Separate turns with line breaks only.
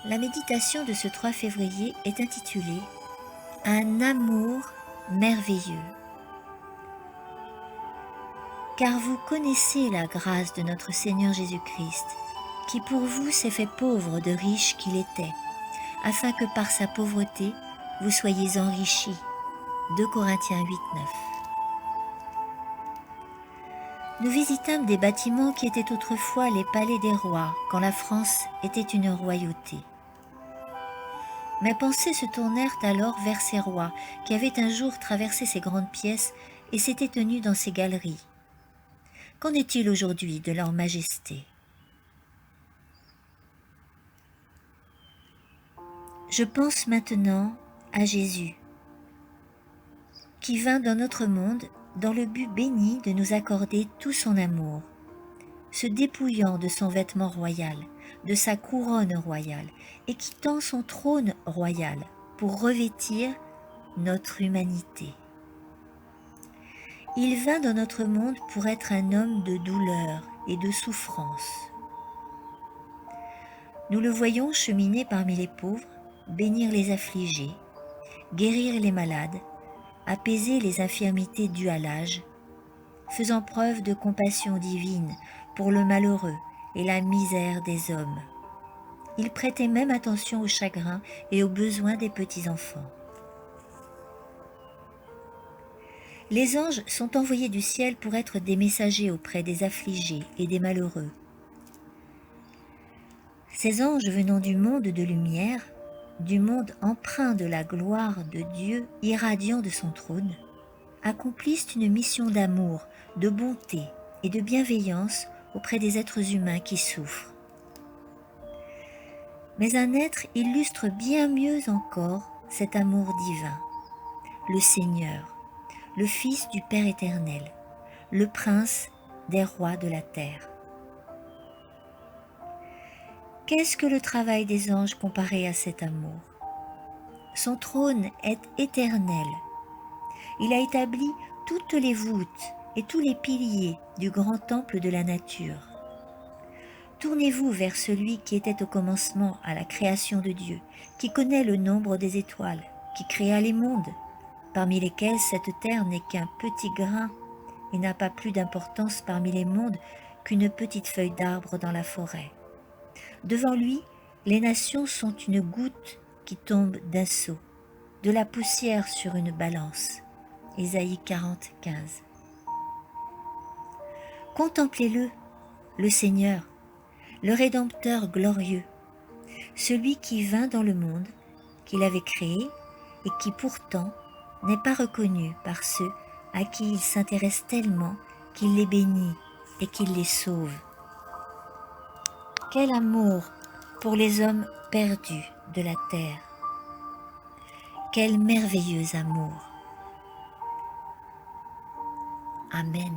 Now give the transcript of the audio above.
La méditation de ce 3 février est intitulée « Un amour merveilleux ». Car vous connaissez la grâce de notre Seigneur Jésus-Christ, qui pour vous s'est fait pauvre de riche qu'il était, afin que par sa pauvreté vous soyez enrichis. 2 Corinthiens 8, 9. Nous visitâmes des bâtiments qui étaient autrefois les palais des rois, quand la France était une royauté. Mes pensées se tournèrent alors vers ces rois qui avaient un jour traversé ces grandes pièces et s'étaient tenus dans ces galeries. Qu'en est-il aujourd'hui de leur majesté? Je pense maintenant à Jésus, qui vint dans notre monde dans le but béni de nous accorder tout son amour, se dépouillant de son vêtement royal, de sa couronne royale, et quittant son trône royal pour revêtir notre humanité. Il vint dans notre monde pour être un homme de douleur et de souffrance. Nous le voyons cheminer parmi les pauvres, bénir les affligés, guérir les malades, apaiser les infirmités dues à l'âge, faisant preuve de compassion divine pour le malheureux et la misère des hommes. Il prêtait même attention aux chagrins et aux besoins des petits-enfants. Les anges sont envoyés du ciel pour être des messagers auprès des affligés et des malheureux. Ces anges venant du monde de lumière, du monde empreint de la gloire de Dieu irradiant de son trône, accomplissent une mission d'amour, de bonté et de bienveillance auprès des êtres humains qui souffrent. Mais un être illustre bien mieux encore cet amour divin, le Seigneur, le Fils du Père éternel, le Prince des rois de la terre. Qu'est-ce que le travail des anges comparé à cet amour? Son trône est éternel. Il a établi toutes les voûtes et tous les piliers du grand temple de la nature. Tournez-vous vers celui qui était au commencement à la création de Dieu, qui connaît le nombre des étoiles, qui créa les mondes, parmi lesquels cette terre n'est qu'un petit grain et n'a pas plus d'importance parmi les mondes qu'une petite feuille d'arbre dans la forêt. Devant lui, les nations sont une goutte qui tombe d'un seau, de la poussière sur une balance. Ésaïe 40, 15. Contemplez-le, le Seigneur, le Rédempteur glorieux, celui qui vint dans le monde, qu'il avait créé et qui pourtant n'est pas reconnu par ceux à qui il s'intéresse tellement qu'il les bénit et qu'il les sauve. Quel amour pour les hommes perdus de la terre! Quel merveilleux amour! Amen.